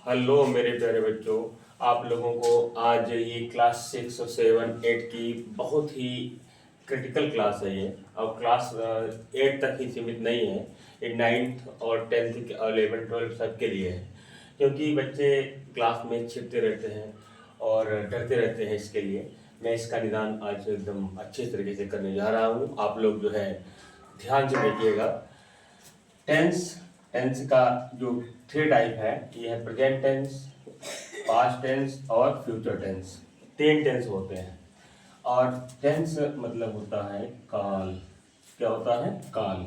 Hello मेरे प्यारे बच्चों। आप लोगों को आज ये क्लास 6 और 7 8 की बहुत ही क्रिटिकल क्लास है ये। और क्लास 8 तक ही सीमित नहीं है, ये 9th और 10th 11 12 सब के लिए है। क्योंकि बच्चे क्लास में छिपते रहते हैं और डरते रहते हैं, इसके लिए मैं इसका निदान आज एकदम अच्छे तरीके से करने जा रहा हूँ। आप लोग जो है ध्यान से देखिएगा। टेंस टेंस का जो 3 टाइप है, ये है प्रेजेंट टेंस, पास्ट टेंस और फ्यूचर टेंस। 3 टेंस होते हैं। और टेंस मतलब होता है काल। क्या होता है? काल।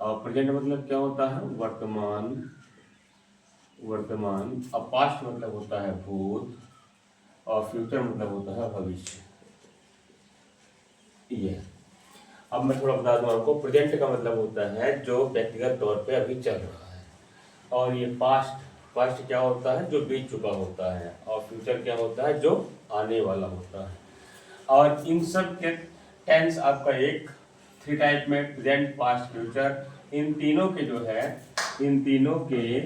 और प्रेजेंट मतलब क्या होता है? वर्तमान। वर्तमान। और पास्ट मतलब होता है भूत। और फ्यूचर मतलब होता है भविष्य। ये अब मैं थोड़ा बता दूं आपको। प्रेजेंट का मतलब होता है जो व्यक्तिगत तौर पे अभी चल रहा है। और ये पास्ट पास्ट क्या होता है? जो बीत चुका होता है। और फ्यूचर क्या होता है? जो आने वाला होता है। और इन सब के टेंस आपका एक 3 टाइप में, प्रेजेंट पास्ट फ्यूचर, इन तीनों के जो है, इन तीनों के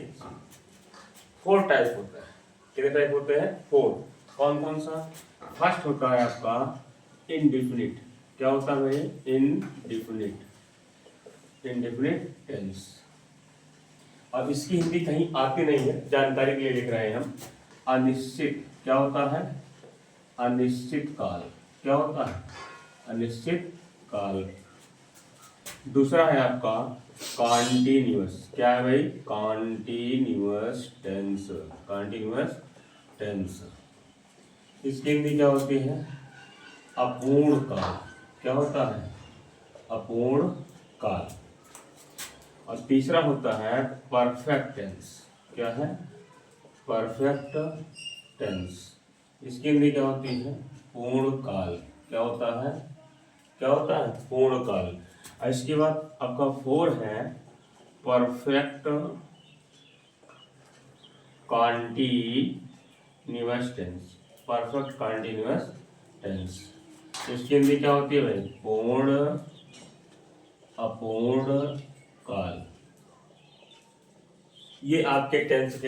4 टाइप होता है। कितने टाइप होते हैं? 4। कौन कौन सा? फर्स्ट होता है आपका इनडिफिनिट। क्या होता है भाई? इनडिफिनिट। Indefinite tense. अब इसकी हिंदी कहीं आती नहीं है, जानकारी के लिए लिख रहे हैं हम। अनिश्चित। क्या होता है? अनिश्चित काल। क्या होता है? अनिश्चित काल। दूसरा है आपका कॉन्टिन्यूअस। क्या है भाई? Continuous tense. Continuous tense. इसकी हिंदी क्या होती है? अपूर्ण काल। क्या होता है? अपूर्ण काल। और तीसरा होता है परफेक्ट टेंस। क्या है? Perfect tense. इसकी हिंदी क्या होती है? पूर्ण काल। क्या होता है? क्या होता है? पूर्ण काल। और इसके बाद आपका 4 है perfect continuous tense. Perfect continuous tense. इसकी हिंदी क्या होती है भाई? पूर्ण अपूर्ण काल। ये आपके टेंस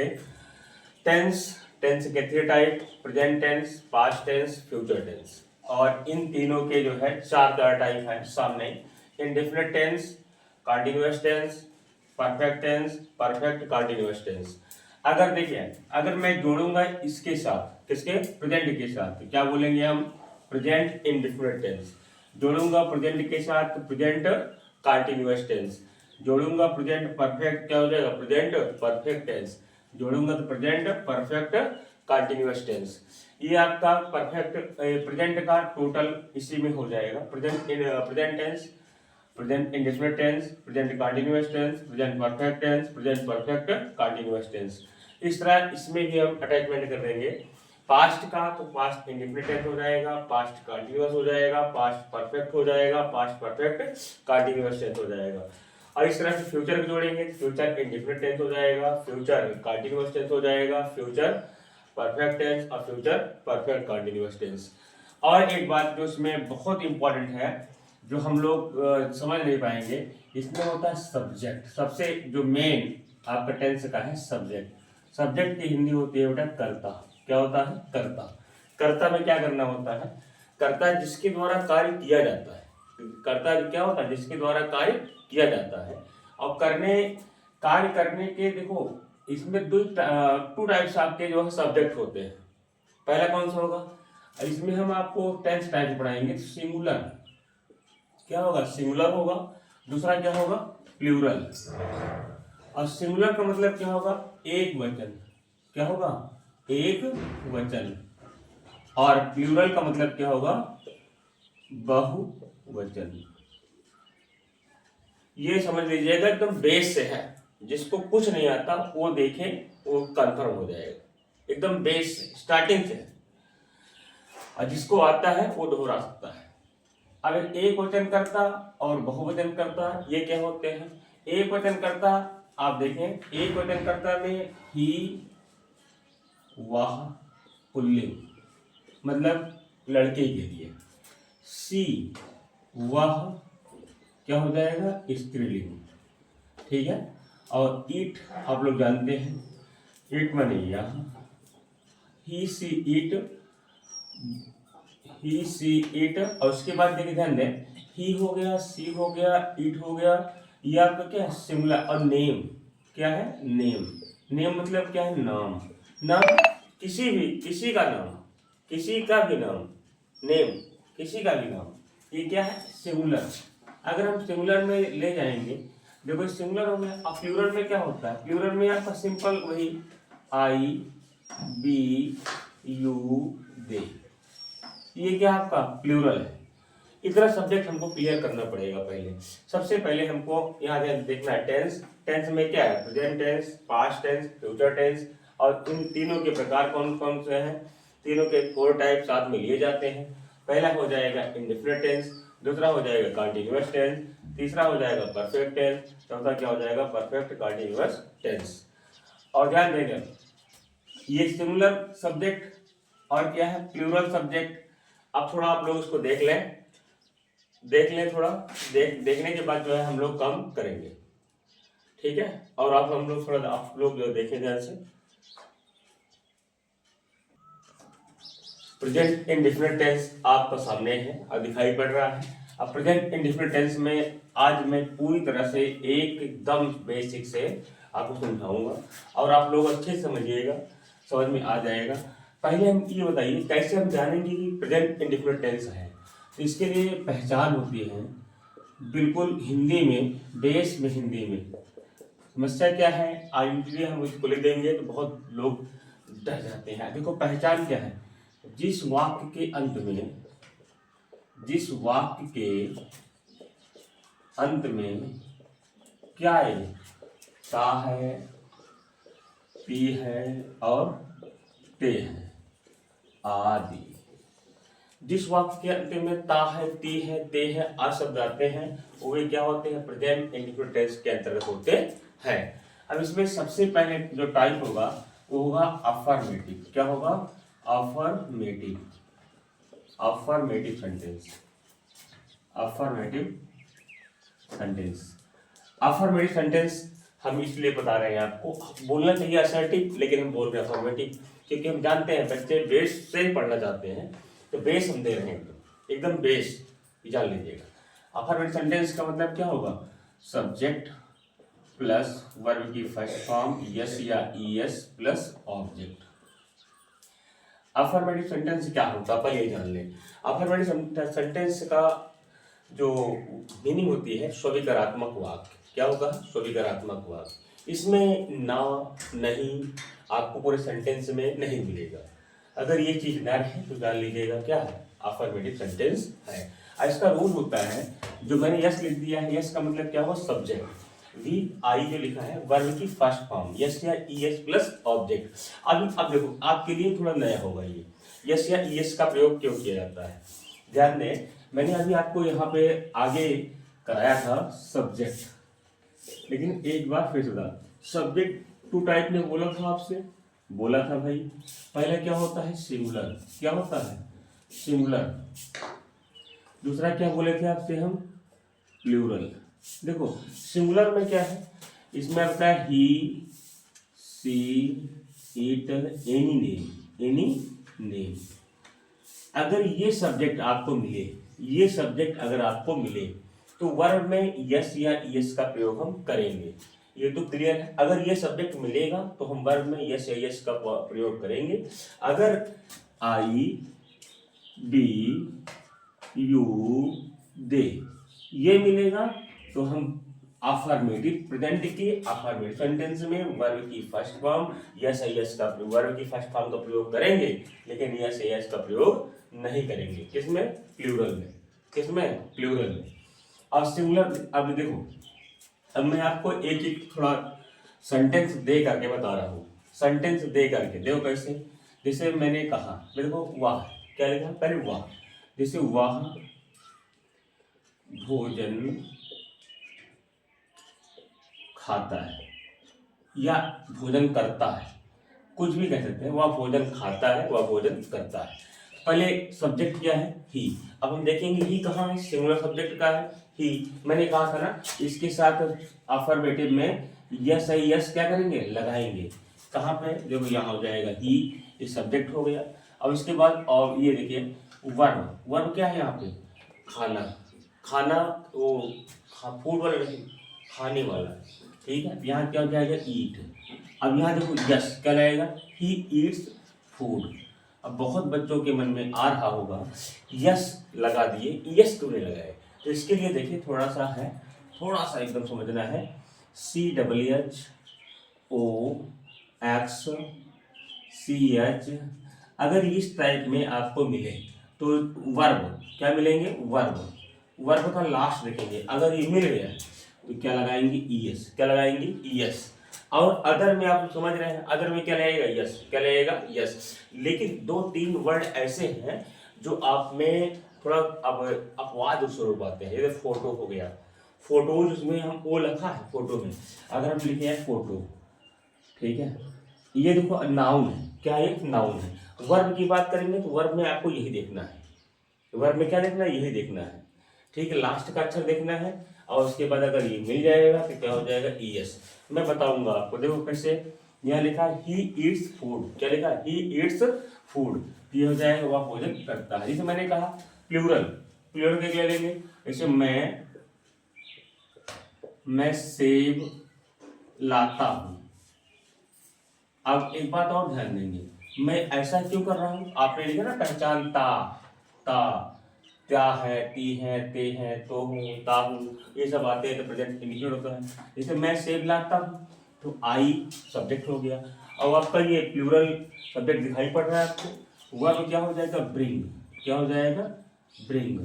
टेंस के 3 type, present tense, past tense, future tense. और इन तीनों के जो है 4 टाइप है सामने। Indefinite tense, continuous tense, perfect tense, perfect continuous tense. अगर देखिए, अगर मैं जोड़ूंगा इसके साथ, किसके? प्रेजेंट के साथ, तो क्या बोलेंगे हम? Present indefinite tense. जोड़ूंगा प्रेजेंट के साथ प्रेजेंट कंटीन्यूअस टेंस। जोड़ूंगा प्रेजेंट परफेक्ट, क्या हो जाएगा? Present perfect tense. जोड़ूंगा तो प्रेजेंट परफेक्ट कंटीन्यूअस टेंस। ये आपका परफेक्ट प्रेजेंट का टोटल इसी में हो जाएगा। Present tense, present indefinite tense, present continuous tense, present perfect tense, present perfect continuous tense. इस तरह इसमें भी हम अटैचमेंट कर देंगे। पास्ट का तो पास्ट इंडेफिनिट टेंस हो जाएगा, पास्ट कंटीन्यूअस हो जाएगा, पास्ट परफेक्ट हो जाएगा, पास्ट परफेक्ट कंटीन्यूअस टेंस हो जाएगा। और इस तरह से फ्यूचर जोड़ेंगे, फ्यूचर इंडेफिनिट टेंस हो जाएगा, फ्यूचर कंटीन्यूअस टेंस हो जाएगा, फ्यूचर परफेक्ट टेंस और फ्यूचर परफेक्ट कंटीन्यूअस टेंस। और एक बात जो इसमें बहुत इंपॉर्टेंट है, जो हम लोग समझ नहीं पाएंगे, इसमें होता है सब्जेक्ट। सबसे जो मेन आपका टेंस का है सब्जेक्ट। सब्जेक्ट की हिंदी होती है बेटा कर्ता। क्या होता है? कर्ता। कर्ता में क्या करना होता है? कर्ता जिसके द्वारा कार्य किया जाता है। कर्ता क्या होता है? जिसके द्वारा कार्य किया जाता है। और कार्य करने के देखो, इसमें 2 टाइप्स आपके जो है सब्जेक्ट होते हैं। पहला कौन सा होगा? इसमें हम आपको टेंस टाइप पढ़ाएंगे। सिंगुलर क्या होगा? सिंगुलर होगा। दूसरा क्या होगा? प्लूरल। और सिंगुलर का मतलब क्या होगा? एक वचन। क्या होगा? एक वचन। और प्लूरल का मतलब क्या होगा? बहुवचन। ये समझ लीजिएगा, एकदम बेस से है। जिसको कुछ नहीं आता वो देखे, वो कंफर्म हो जाएगा। एकदम बेस से, स्टार्टिंग से। और जिसको आता है वो दोहरा सकता है। अब एक वचन करता और बहुवचन करता, ये क्या होते हैं? एक वचन करता, आप देखें, एक वचन करता में ही, वह, पुल्लिंग, मतलब लड़के के लिए। सी, वह, क्या हो जाएगा? स्त्रीलिंग। ठीक है। और ईट आप लोग जानते हैं, ईट में नहीं यहाँ, ही सी ईट, ही सी ईट, और उसके बाद देखिए ध्यान दें, ही हो गया, सी हो गया, ईट हो गया, ये आपका क्या है सिंगुलर, और नेम क्या है नेम, नेम मतलब क्या है नाम, नाम किसी भी, किसी का नाम, किसी का भी नाम, नेम किसी का भी नाम, ये क्या है सिंगुलर। अगर हम सिंगुलर में ले जाएंगे, देखो सिंगुलर हो गया, अब प्लूरल में क्या होता है, प्लूरल में आपका सिंपल वही आई बी यू दे, ये क्या आपका प्लूरल है। इतना सब्जेक्ट हमको क्लियर करना पड़ेगा। पहले सबसे पहले हमको यहाँ देखना है टेंस, टेंस में क्या है present tense, past tense, future tense, और इन तीनों के प्रकार कौन कौन से हैं, तीनों के 4 टाइप साथ में लिए जाते हैं। पहला हो जाएगा इंडेफिनिट टेंस, दूसरा हो जाएगा कंटीन्यूअस टेंस, तीसरा हो जाएगा परफेक्ट टेंस, चौथा क्या हो जाएगा परफेक्ट कंटीन्यूअस टेंस। और ध्यान देना ये सिंगुलर सब्जेक्ट और क्या है प्लूरल सब्जेक्ट। अब थोड़ा आप लोग इसको देख लें थोड़ा, देखने के बाद जो है हम लोग काम करेंगे, ठीक है। और आप हम लोग थोड़ा आप लोग जो देखें ध्यान से, प्रेजेंट इंडेफिनिट टेंस आपका सामने है और दिखाई पड़ रहा है। अब प्रेजेंट इंडेफिनिट टेंस में आज मैं पूरी तरह से एकदम बेसिक से आपको समझाऊंगा और आप लोग अच्छे से समझिएगा, समझ में आ जाएगा। पहले हम ये बताइए कैसे हम जानेंगे कि प्रेजेंट इंडेफिनिट टेंस है। तो इसके लिए पहचान होती है बिल्कुल हिंदी में, बेस में हिंदी में। समस्या क्या है, आइडेंटिटी हम इसको लिख देंगे तो बहुत लोग डर जाते हैं। देखो पहचान क्या है, जिस वाक्य के अंत में, जिस वाक्य के अंत में क्या है, ता है, पी है और ते है आदि। जिस वाक्य के अंत में ता है, ती है, ते है आ शब्द आते हैं वे क्या होते हैं प्रेजेंट इंडेफिनिट टेंस के अंतर्गत होते हैं। अब इसमें सबसे पहले जो टाइप होगा वो होगा अफर्मेटिव। क्या होगा affirmative, affirmative sentence, affirmative sentence. Affirmative sentence हम इसलिए बता रहे हैं आपको, बोलना चाहिए असर्टिव लेकिन हम बोल रहे हैं अफर्मेटिव क्योंकि हम जानते हैं बच्चे बेस से पढ़ना चाहते हैं, तो बेस हम दे रहे हैं एकदम बेस जान लीजिएगा। अफर्मेटिव सेंटेंस का मतलब क्या होगा, सब्जेक्ट प्लस वर्ब की फर्स्ट फॉर्म यस या ES plus object. Affirmative sentence क्या होता है पहले जान लें। अफर्मेटिव सेंटेंस का जो मीनिंग होती है स्वीकारात्मक वाक्य। क्या होगा स्वीकारात्मक वाक्य। इसमें ना नहीं आपको पूरे सेंटेंस में नहीं मिलेगा। अगर ये चीज ना है तो जान लीजिएगा क्या है अफर्मेटिव सेंटेंस है। इसका रूल होता है जो मैंने यस लिख दिया है, यस का मतलब क्या हुआ सब्जेक्ट, वी आई जो लिखा है वर्ब की फर्स्ट फॉर्म यस या ईएस प्लस ऑब्जेक्ट। अब देखो आपके लिए थोड़ा नया होगा ये यस या ईएस का प्रयोग क्यों किया जाता है। ध्यान दें मैंने अभी आपको यहाँ पे आगे कराया था सब्जेक्ट, लेकिन एक बार फिर से सब्जेक्ट 2 टाइप में बोला था आपसे, बोला था भाई पहला क्या होता है सिंगुलर, क्या होता है सिंगुलर। दूसरा क्या बोले थे आपसे हम प्लूरल। देखो सिंगुलर में क्या है, इसमें आता है he see it any name, any name. अगर ये सब्जेक्ट आपको मिले, ये सब्जेक्ट अगर आपको मिले तो वर्ब में यस या यस का प्रयोग हम करेंगे, ये तो क्लियर है। अगर ये सब्जेक्ट मिलेगा तो हम वर्ब में यस या यस का प्रयोग करेंगे। अगर आई बी यू दे ये मिलेगा तो हम अफर्मेटिव प्रेजेंट की अफर्मेटिव सेंटेंस में वर्ब की फर्स्ट फॉर्म यस यस का वर्ब की फर्स्ट फॉर्म का प्रयोग करेंगे, लेकिन यस यस का प्रयोग नहीं करेंगे। किसमें प्लूरल में, किसमें प्लूरल में। और सिंगुलर अब देखो अब मैं आपको एक एक थोड़ा सेंटेंस दे करके बता रहा हूँ, सेंटेंस दे करके देखो कैसे। जैसे मैंने कहा देखो वाह, क्या लिखा पहले वाह, जैसे वाह भोजन खाता है या भोजन करता है, कुछ भी कह सकते हैं। वह भोजन खाता है, वह भोजन करता है। पहले सब्जेक्ट क्या है ही। अब हम देखेंगे ही कहाँ है, सिंगुलर सब्जेक्ट का है ही। मैंने कहा था ना इसके साथ अफर्मेटिव में यस है, यस क्या करेंगे लगाएंगे। कहाँ पे, देखो यहाँ हो जाएगा ही, ये सब्जेक्ट हो गया। अब इसके बाद और ये देखिए वर्ब, वर्ब क्या है यहाँ पे, खाना, खाना वो फूड वाला नहीं, खाने वाला, ठीक है। यहाँ क्या हो जाएगा, ईट। अब यहाँ देखो यस क्या लगेगा, ही ईट्स फूड। अब बहुत बच्चों के मन में आ रहा होगा यस लगा दिए, यस क्यों नहीं लगाए, तो इसके लिए देखिए थोड़ा सा है, थोड़ा सा एकदम समझना है। CHOX अगर इस टाइप में आपको मिले तो वर्ब क्या मिलेंगे, वर्ब, वर्ब का लास्ट देखेंगे, अगर ये मिल गया तो क्या लगाएंगे, ईएस, क्या लगाएंगे, ईएस। और अदर में आप समझ रहे हैं, अदर में क्या लगेगा, यस, क्या लगेगा, यस। लेकिन 2-3 वर्ड ऐसे हैं जो आप में थोड़ा अब अपवाद स्वरूप आते हैं। जैसे फोटो हो गया, फोटोज, उसमें हम ओ लिखा है फोटो में, अगर हम लिखे हैं फोटो, ठीक है, ये देखो नाउन है, क्या है, नाउन है। वर्ब की बात करेंगे तो वर्ब में आपको यही देखना है, वर्ब में क्या देखना है, यही देखना है, ठीक है, लास्ट का अक्षर देखना है। और उसके बाद अगर ये मिल जाएगा तो क्या हो जाएगा, ईएस। मैं बताऊंगा आपको, देखो कैसे, यहाँ लिखा है ही ईट्स फूड, क्या लिखा है, ही ईट्स फूड, ये हो जाएगा वह भोजन करता है। जैसे मैंने कहा प्लूरल, प्लूरल के क्या लेंगे, जैसे मैं सेब लाता हूँ। अब एक बात और ध्यान देंगे, मैं ऐसा क्यों कर रहा हूँ, आपने लिखा ना पहचानता, ता, क्या है, ती है, ते है, तो हूँ, ता हूँ, ये सब आते हैं तो प्रेजेंट इंडिकेट होता है। जैसे मैं सेब लाता हूँ तो आई सब्जेक्ट हो गया। और आपका ये प्लूरल सब्जेक्ट दिखाई पड़ रहा है आपको, हुआ तो क्या हो जाएगा, ब्रिंग, क्या हो जाएगा, ब्रिंग।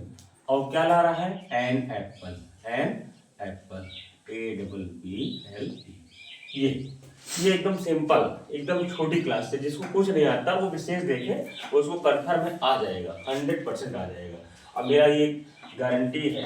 और क्या ला रहा है, an apple, an apple, APPLE। ये एकदम सिंपल, एकदम छोटी क्लास से, जिसको कुछ नहीं आता वो विशेष देखे, उसको कन्फर्म में आ जाएगा, 100% आ जाएगा। अब मेरा ये गारंटी है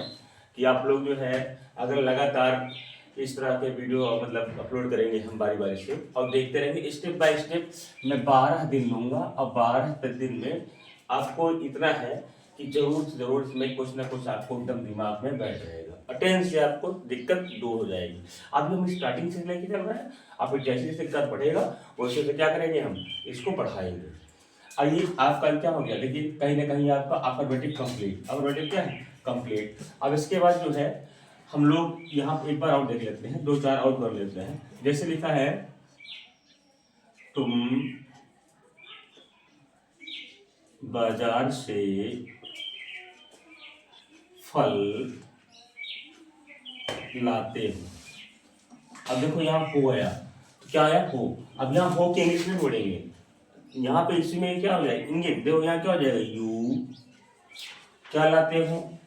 कि आप लोग जो है अगर लगातार इस तरह के वीडियो मतलब अपलोड करेंगे हम बारी बारी से और देखते रहेंगे स्टेप बाय स्टेप, मैं 12 दिन लूँगा और 12 दिन में आपको इतना है कि जरूर से जरूर इसमें कुछ ना कुछ आपको एकदम दिमाग में बैठ जाएगा, अटेंड से आपको दिक्कत दूर हो जाएगी। अभी हम स्टार्टिंग से लेके चल रहे हैं, आप जैसे जैसे कर बढ़ेगा वैसे वैसे क्या करेंगे, हम इसको बढ़ाएंगे। आइए आपका क्या हो गया, देखिए कहीं ना कहीं आपका अल्फाबेटिक कंप्लीट, अल्फाबेटिक क्या है, कंप्लीट। अब इसके बाद जो है हम लोग यहाँ एक बार और देख लेते हैं, 2-4 और कर लेते हैं। जैसे लिखा है तुम बाजार से फल लाते हो। अब देखो यहाँ हो आया, तो क्या आया, हो। अब यहाँ हो के इंग्लिश में बोलेंगे, यहाँ पे इसी में क्या हो जाएगा, इंग्लिश, देखो यहाँ क्या हो जाएगा, यू क्या लाते हो,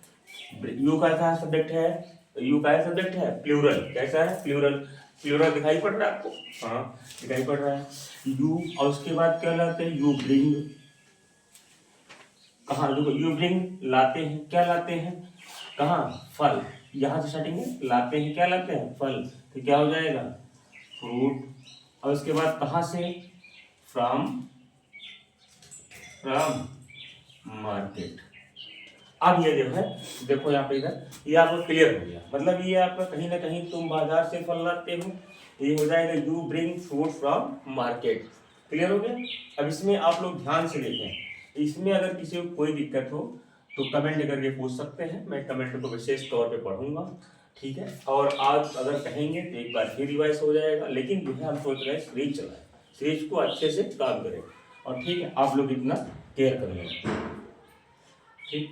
यू का सब्जेक्ट है, यू का सब्जेक्ट है, प्लूरल, कैसा है, प्लूरल, प्लूरल दिखाई पड़ रहा है आपको, हाँ दिखाई पड़ रहा है, यू। और उसके बाद क्या लाते हैं, यू ब्रिंग, कहाँ, देखो यू ब्रिंग लाते हैं, क्या लाते हैं, कहाँ, फल, यहाँ से स्टार्टिंग है, लाते हैं, क्या लाते हैं, फल, तो क्या हो जाएगा, फ्रूट। और उसके बाद कहाँ से, फ्रॉम मार्केट। अब ये जो है देखो यहाँ पे इधर ये आपको क्लियर हो गया, मतलब ये आपका कहीं ना कहीं तुम बाजार से फल लाते हो, ये हो जाएगा you bring fruit from market, clear हो गया। अब इसमें आप लोग ध्यान से देखें, इसमें अगर किसी को कोई दिक्कत हो तो कमेंट करके पूछ सकते हैं, मैं कमेंट को विशेष तौर पे पढ़ूंगा, ठीक है। और आज अगर कहेंगे तो एक बार फिर रिवाइज हो जाएगा, लेकिन जो है हम सोच रहे हैं सीरीज चलाएं, सीरीज को अच्छे से काम करें, और ठीक है आप लोग इतना केयर कर लें, ठीक।